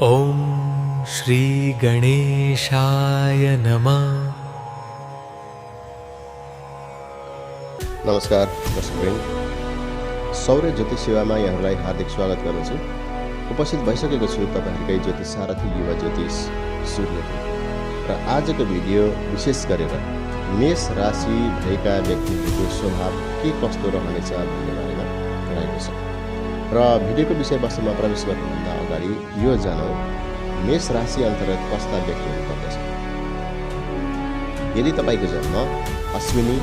ॐ श्री गणेशाय नमः। नमस्कार दर्शकवृन्द, सौर्य ज्योतिष सेवामा यहाँहरूलाई हार्दिक स्वागत गर्दछु। उपस्थित भइसकेको छु तपाईहरुकै ज्योतिष सारथी युवा ज्योतिष सूर्य र आजको भिडियो विशेष गरेर मेष राशि भएका व्यक्तिहरूको स्वभाव के कस्तो रहनेछ भन्ने बारेमा रहेको छ। र भिडियोको विषयवस्तुमा प्रवेश गर्नुभन्दा अगाडि यो जानौँ मेष राशि अन्तर्गत कस्ता व्यक्तिहरू पर्दछ। यदि तपाईको जन्म अश्विनी,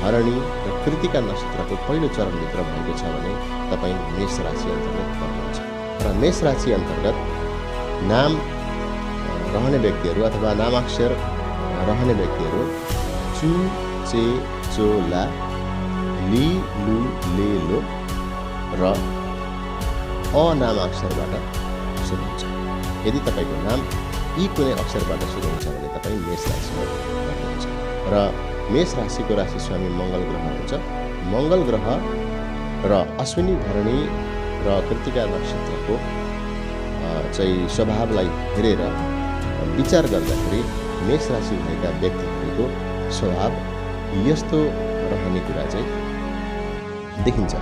भरणी र कृतिका नक्षत्रको पहिलो चरणभित्र भएको छ भने तपाई मेष राशि अन्तर्गत पर्नुहुन्छ। र मेष राशि अन्तर्गत नाम रहने व्यक्तिहरू अथवा नामाक्षर रहने व्यक्तिहरू चु, चे, चो, ला, लि, लु, ले, लो र अ नामाक्षरबाट सुरु हुन्छ। यदि तपाईको नाम यी कुनै अक्षरबाट सुरु हुन्छ भने तपाई मेष राशिमा पर्नुहुन्छ। र मेष राशिको राशि स्वामी मङ्गल ग्रह हुन्छ। मङ्गल ग्रह र अश्विनी, भरणी र कृतिका नक्षत्रको चाहिँ स्वभावलाई हेरेर विचार गर्दाखेरि मेष राशि भएका व्यक्तिहरूको स्वभाव यस्तो रहने कुरा चाहिँ देखिन्छ।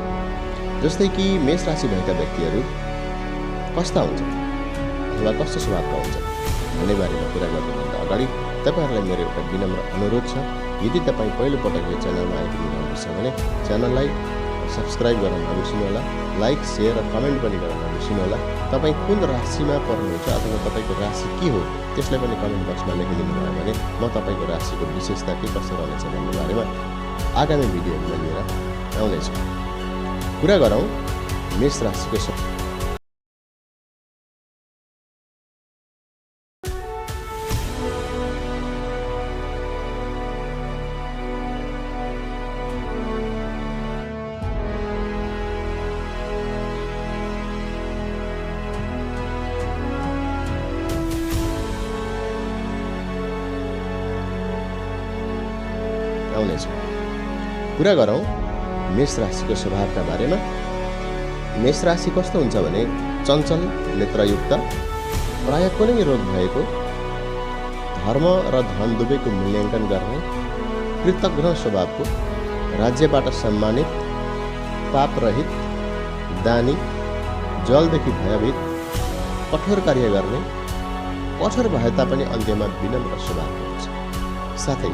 जस्तै कि मेष राशि भएका व्यक्तिहरू कस्ता हुन्छन् अथवा कस्तो स्वभावका हुन्छन् भन्ने बारेमा कुरा गर्नुभन्दा अगाडि तपाईहरुलाई मेरो एउटा विनम्र अनुरोध छ। यदि तपाई पहिलोपटक यो च्यानलमा आइपुग्नु भएको छ भने च्यानललाई सब्स्क्राइब गर्न नबिर्सनुहोला, लाइक, शेयर र कमेन्ट पनि गर्न नबिर्सनुहोला। तपाई कुन राशिमा पर्नुहुन्छ अथवा तपाईको राशि के हो त्यसलाई पनि कमेन्ट बक्समा लेखिदिनु भयो भने म तपाईको राशिको विशेषता के कस्तो रहनेछ भन्ने बारेमा आगामी भिडियोहरुमा लिएर आउनेछु। कुरा गरौँ मेष राशिको कुरा गरौँ मेष राशिको स्वभावका बारेमा। मेष राशि कस्तो हुन्छ भने चञ्चल, नेत्रयुक्त, प्राय कुनै रोग भएको, धर्म र धन दुवैको मूल्याङ्कन गर्ने, कृतज्ञ स्वभावको, राज्यबाट सम्मानित, पापरहित, दानी, जलदेखि भयभीत, कठोर कार्य गर्ने, कठोर भए तापनि अन्त्यमा विनम्र स्वभावको हुन्छ। साथै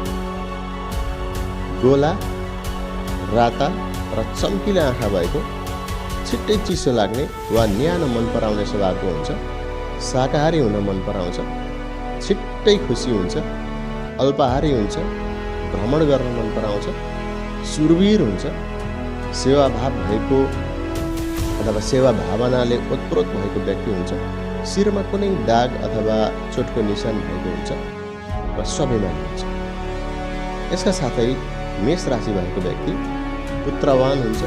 गोला, राता र चम्किला आँखा भएको, छिट्टै चिसो लाग्ने वा न्यानो मन पराउने स्वभावको हुन्छ। शाकाहारी हुन मन पराउँछ, छिट्टै खुसी हुन्छ, अल्पाहारी हुन्छ, भ्रमण गर्न मन पराउँछ, सुरवीर हुन्छ, सेवाभाव भएको अथवा सेवा भावनाले ओतप्रोत भएको व्यक्ति हुन्छ, शिरमा कुनै दाग अथवा चोटको निशान भएको हुन्छ र स्वाभिमानी हुन्छ। यसका साथै मेष राशि भएको व्यक्ति पुत्रवान हुन्छ,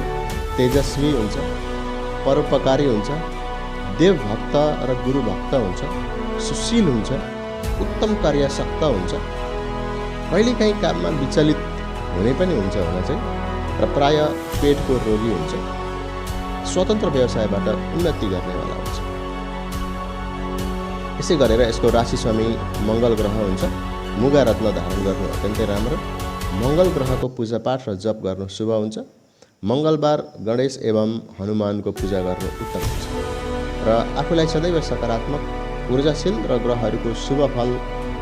तेजस्वी हुन्छ, परोपकारी हुन्छ, देवभक्त र गुरुभक्त हुन्छ, सुशील हुन्छ, उत्तम कार्यशक्त हुन्छ, कहिलेकाहीँ काममा विचलित हुने पनि हुन्छ होला चाहिँ र प्राय पेटको रोगी हुन्छ, स्वतन्त्र व्यवसायबाट उन्नति गर्नेवाला हुन्छ। यसै गरेर यसको राशि स्वामी मङ्गल ग्रह हुन्छ। मुगा रत्न धारण गर्नु अत्यन्तै राम्रो। मङ्गल ग्रहको पूजापाठ र जप गर्नु शुभ हुन्छ। मङ्गलबार गणेश एवं हनुमानको पूजा गर्नु उत्तम हुन्छ। र आफूलाई सदैव सकारात्मक, ऊर्जाशील र ग्रहहरूको शुभ फल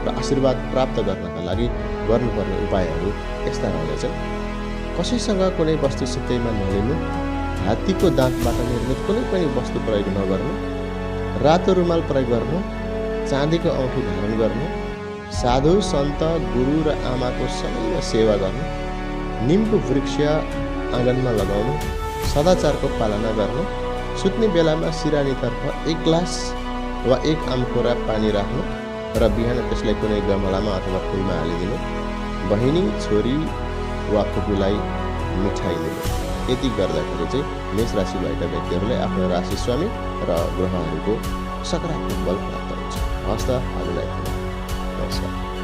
र आशीर्वाद प्राप्त गर्नका लागि गर्नुपर्ने उपायहरू यस्ता रहनेछन्। कसैसँग कुनै वस्तु सित्तैमा नलिनु, हात्तीको दाँतबाट निर्मित कुनै पनि वस्तु प्रयोग नगर्नु, रातो रुमाल प्रयोग गर्नु, चाँदीको औँठी धारण गर्नु, साधु, सन्त, गुरु र आमाको सदैव सेवा गर्नु, निमको वृक्ष आँगनमा लगाउनु, सदाचारको पालना गर्नु, सुत्ने बेलामा सिरानीतर्फ 1 ग्लास वा 1 आमखोरा पानी राख्नु र बिहान त्यसलाई कुनै गमलामा अथवा फुलमा हालिदिनु, बहिनी, छोरी वा फुपूलाई मिठाई दिनु। यति गर्दाखेरि चाहिँ मेष राशि भएका व्यक्तिहरूले आफ्नो राशि स्वामी र ग्रहहरूको सकारात्मक बल प्राप्त हुन्छ। हस्त हाललाई नमस्कार।